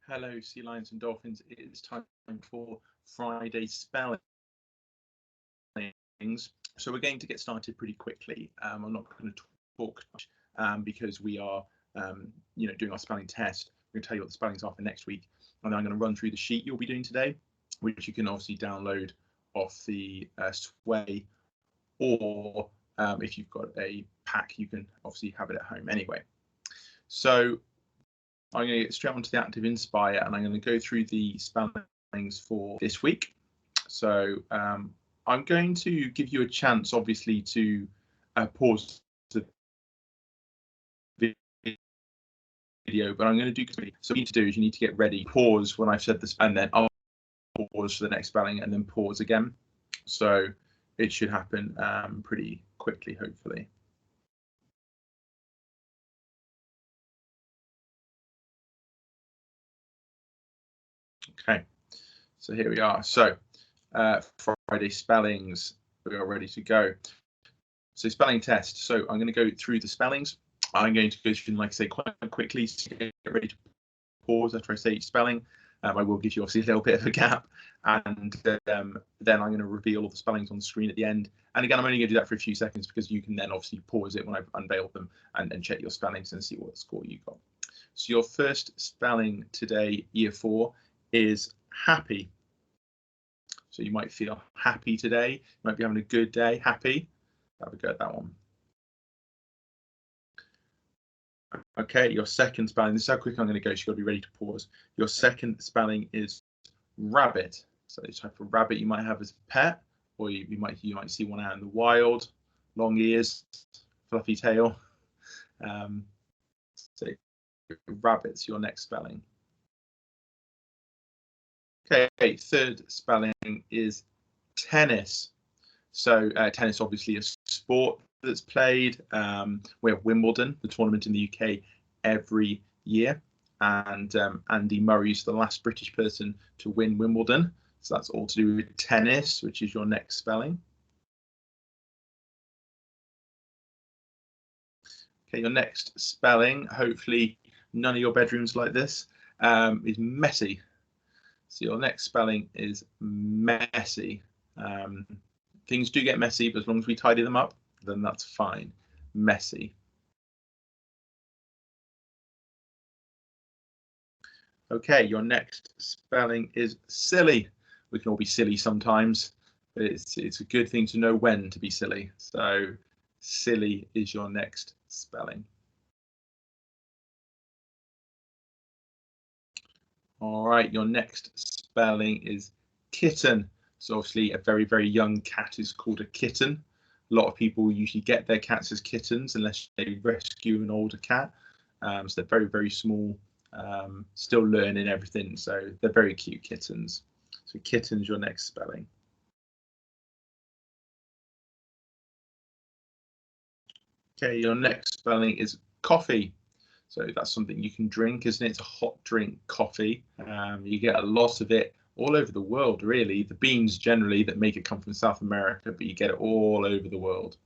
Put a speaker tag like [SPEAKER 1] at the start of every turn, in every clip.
[SPEAKER 1] Hello, sea lions and dolphins. It's time for Friday spellings. So we're going to get started pretty quickly. I'm not going to talk much because we are, doing our spelling test. I'm going to tell you what the spellings are for next week, and then I'm going to run through the sheet you'll be doing today, which you can obviously download off the Sway, or if you've got a pack, you can obviously have it at home anyway. So I'm going to get straight onto the Active Inspire, and I'm going to go through the spellings for this week. So I'm going to give you a chance, obviously, to pause the video, but I'm going to do. So what you need to do is you need to get ready, pause when I've said this, and then I'll pause for the next spelling, and then pause again. So it should happen pretty quickly, hopefully. Okay, so here we are. So Friday spellings, we are ready to go. So spelling test. So I'm going to go through the spellings. I'm going to go through them, like I say, quite quickly, so get ready to pause after I say each spelling. I will give you obviously a little bit of a gap, and then I'm going to reveal all the spellings on the screen at the end. And again, I'm only going to do that for a few seconds because you can then obviously pause it when I've unveiled them and check your spellings and see what score you got. So your first spelling today, year 4, is happy. So you might feel happy today. You might be having a good day, happy. Have a go at that one. Okay, your second spelling, this is how quick I'm going to go, so you've got to be ready to pause. Your second spelling is rabbit. So the type of rabbit you might have as a pet, or you might see one out in the wild, long ears, fluffy tail. So rabbit's your next spelling. Okay, third spelling is tennis. So tennis, obviously a sport that's played. We have Wimbledon, the tournament in the UK, every year, and Andy Murray's the last British person to win Wimbledon. So that's all to do with tennis, which is your next spelling. Okay, your next spelling, hopefully none of your bedrooms like this, is messy. So your next spelling is messy. Things do get messy, but as long as we tidy them up, then that's fine. Messy. Okay, your next spelling is silly. We can all be silly sometimes, but it's a good thing to know when to be silly. So silly is your next spelling. All right, your next spelling is kitten. So obviously a very, very young cat is called a kitten. A lot of people usually get their cats as kittens unless they rescue an older cat. So they're very, very small, still learning everything. So they're very cute kittens. So kitten's your next spelling. Okay, your next spelling is coffee. So that's something you can drink, isn't it? It's a hot drink, coffee. You get a lot of it all over the world, really. The beans generally that make it come from South America, but you get it all over the world.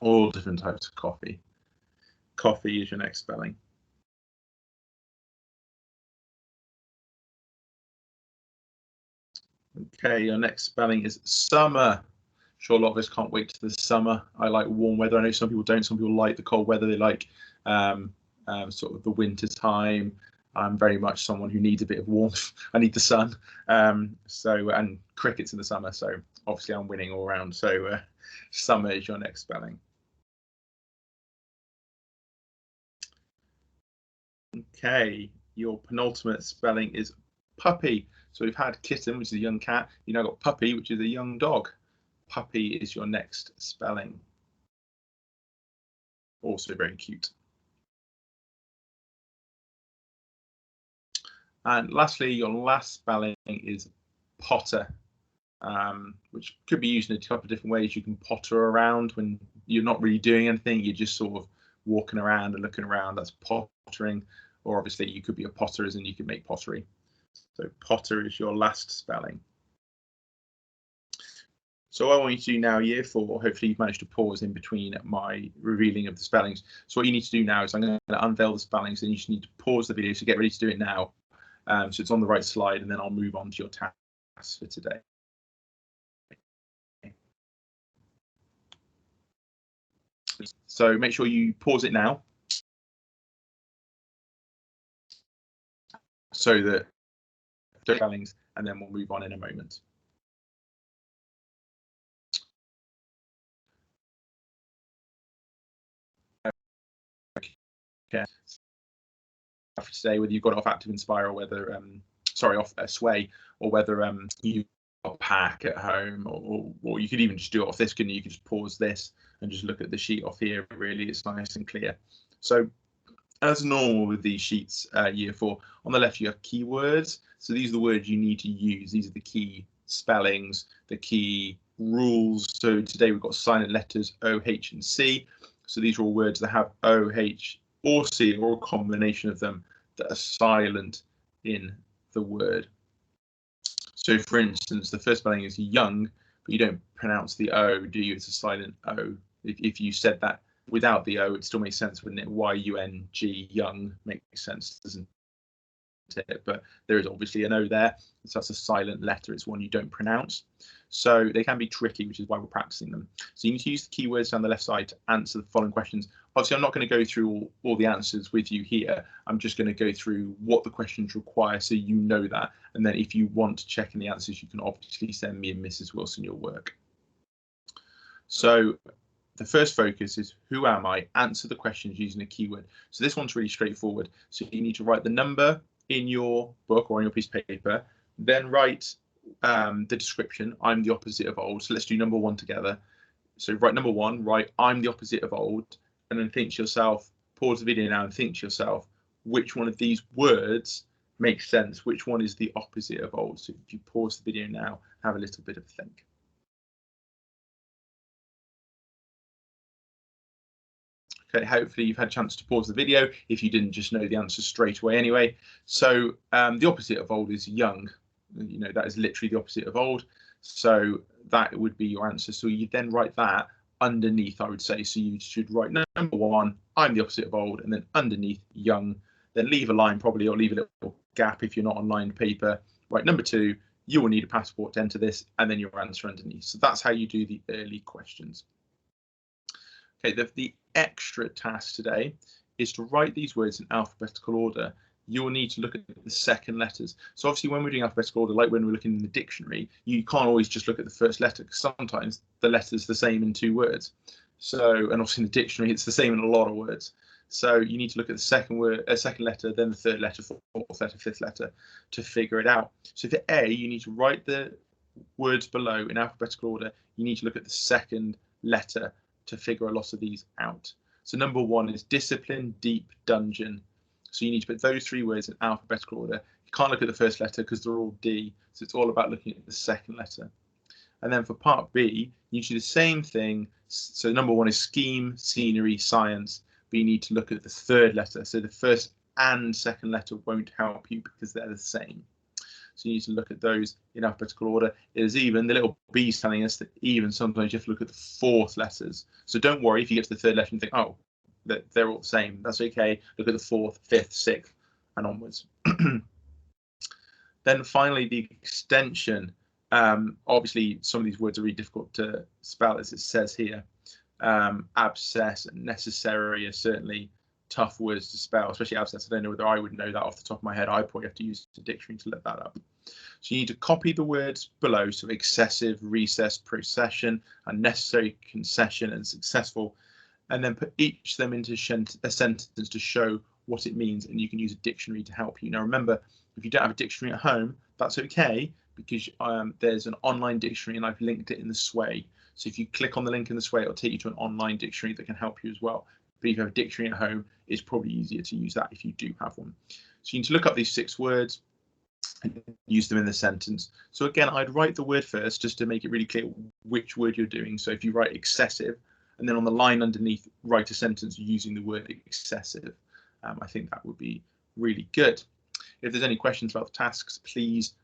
[SPEAKER 1] All different types of coffee. Coffee is your next spelling. Okay, your next spelling is summer. Sure, a lot of us can't wait to the summer. I like warm weather. I know some people don't. Some people like the cold weather. They like sort of the winter time. I'm very much someone who needs a bit of warmth. I need the sun. And cricket's in the summer, so obviously I'm winning all round. So summer is your next spelling. Okay, your penultimate spelling is puppy. So we've had kitten, which is a young cat. You now got puppy, which is a young dog. Puppy is your next spelling. Also very cute. And lastly, your last spelling is potter, which could be used in a couple of different ways. You can potter around when you're not really doing anything. You're just sort of walking around and looking around. That's pottering. Or obviously you could be a potter, as in you could make pottery. So potter is your last spelling. So what I want you to do now, year 4, hopefully you've managed to pause in between my revealing of the spellings. So what you need to do now is I'm going to unveil the spellings, and you just need to pause the video, so get ready to do it now. So it's on the right slide, and then I'll move on to your tasks for today. So make sure you pause it now, so that spellings, and then we'll move on in a moment. Okay. For today, whether you've got it off Active Inspire or whether off Sway, or whether you got Pack at home, or you could even just do it off this. You could just pause this and just look at the sheet off here. Really, it's nice and clear. So as normal with these sheets, year 4, on the left you have keywords. So these are the words you need to use. These are the key spellings, the key rules. So today we've got silent letters O, H, and C. So these are all words that have O, H, or C, or a combination of them, that are silent in the word. So for instance, the first spelling is young, but you don't pronounce the O, do you? It's a silent O. If you said that without the O, it still makes sense, wouldn't it? Y-U-N-G, young, makes sense, doesn't it? But there is obviously an O there, so that's a silent letter. It's one you don't pronounce. So they can be tricky, which is why we're practicing them. So you need to use the keywords down the left side to answer the following questions. Obviously, I'm not going to go through all the answers with you here. I'm just going to go through what the questions require, so you know that. And then if you want to check in the answers, you can obviously send me and Mrs. Wilson your work. So the first focus is, who am I? Answer the questions using a keyword. So this one's really straightforward. So you need to write the number in your book or on your piece of paper, then write the description. I'm the opposite of old. So let's do number 1 together. So write number 1, write I'm the opposite of old, and then think to yourself, pause the video now and think to yourself, which one of these words makes sense? Which one is the opposite of old? So if you pause the video now, have a little bit of a think. Okay, hopefully you've had a chance to pause the video if you didn't just know the answer straight away anyway. So the opposite of old is young. You know, that is literally the opposite of old. So that would be your answer. So you then write that underneath, I would say. So you should write number 1, I'm the opposite of old, and then underneath young. Then leave a line probably, or leave a little gap if you're not on lined paper. Write number 2, you will need a passport to enter this, and then your answer underneath. So that's how you do the early questions. Okay, the extra task today is to write these words in alphabetical order. You'll need to look at the second letters. So obviously when we're doing alphabetical order, like when we're looking in the dictionary, you can't always just look at the first letter, because sometimes the letter's the same in 2 words. So, and obviously in the dictionary, it's the same in a lot of words. So you need to look at the second letter, then the third letter, fourth letter, fifth letter to figure it out. So for A, you need to write the words below in alphabetical order. You need to look at the second letter to figure a lot of these out. So number 1 is discipline, deep, dungeon. So you need to put those 3 words in alphabetical order. You can't look at the first letter because they're all D. So it's all about looking at the second letter. And then for part B, you need to do the same thing. So number 1 is scheme, scenery, science, but you need to look at the third letter. So the first and second letter won't help you because they're the same. So you need to look at those in alphabetical order. It is even, the little B is telling us that even sometimes you have to look at the 4th letters. So don't worry if you get to the 3rd letter and think, oh, they're all the same. That's okay. Look at the 4th, 5th, 6th, and onwards. Then finally, the extension. Obviously, some of these words are really difficult to spell, as it says here. Abscess and necessary are certainly tough words to spell, especially abscess. I don't know whether I would know that off the top of my head. I probably have to use the dictionary to look that up. So you need to copy the words below. So excessive, recess, procession, unnecessary, concession, and successful, and then put each of them into a sentence to show what it means, and you can use a dictionary to help you. Now remember, if you don't have a dictionary at home, that's okay, because there's an online dictionary and I've linked it in the Sway. So if you click on the link in the Sway, it'll take you to an online dictionary that can help you as well. But if you have a dictionary at home, it's probably easier to use that if you do have one. So you need to look up these 6 words and use them in the sentence. So again, I'd write the word first just to make it really clear which word you're doing. So if you write excessive, and then on the line underneath, write a sentence using the word excessive. I think that would be really good. If there's any questions about the tasks, please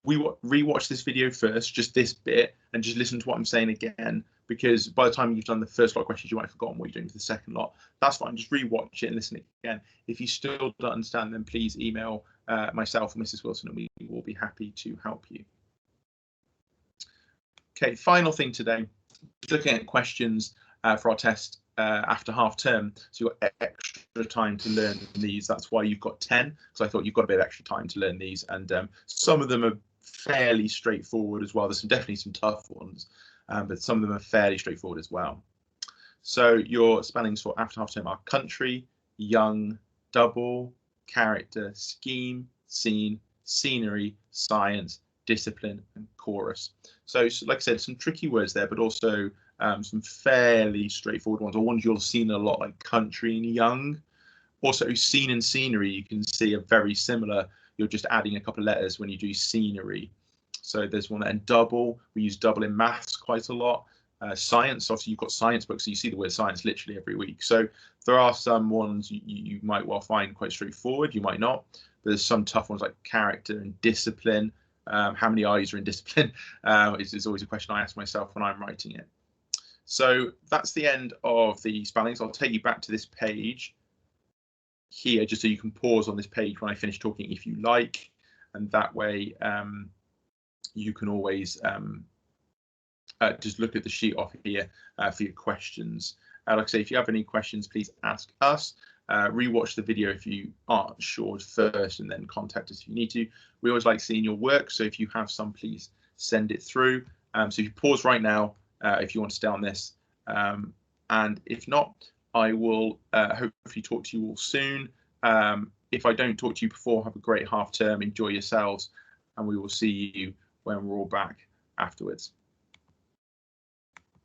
[SPEAKER 1] rewatch this video first, just this bit, and just listen to what I'm saying again, because by the time you've done the first lot of questions, you might have forgotten what you're doing for the second lot. That's fine. Just rewatch it and listen again. If you still don't understand, then please email myself or Mrs. Wilson, and we will be happy to help you. Okay, final thing today, looking at questions for our test after half term. So you've got extra time to learn these. That's why you've got 10, because I thought you've got a bit of extra time to learn these. And some of them are fairly definitely some tough ones, but some of them are fairly straightforward as well. So your spellings for after half term are country, young, double, character, scheme, scene, scenery, science, discipline, and chorus. So like I said, some tricky words there, but also some fairly straightforward ones, or ones you'll have seen a lot, like country and young. Also, scene and scenery, you can see are very similar. You're just adding a couple of letters when you do scenery. So there's one there. And double, we use double in maths quite a lot. Science, obviously you've got science books, so you see the word science literally every week. So there are some ones you might well find quite straightforward, you might not. But there's some tough ones like character and discipline. How many I's are in discipline is always a question I ask myself when I'm writing it. So that's the end of the spellings. I'll take you back to this page here, just so you can pause on this page when I finish talking if you like, and that way you can always just look at the sheet off here for your questions. Like I say, if you have any questions, please ask us. Rewatch the video if you aren't sure first, and then contact us if you need to. We always like seeing your work, so if you have some, please send it through. So if you pause right now, if you want to stay on this, and if not, I will hopefully talk to you all soon. If I don't talk to you before, have a great half term, enjoy yourselves, and we will see you when we're all back afterwards.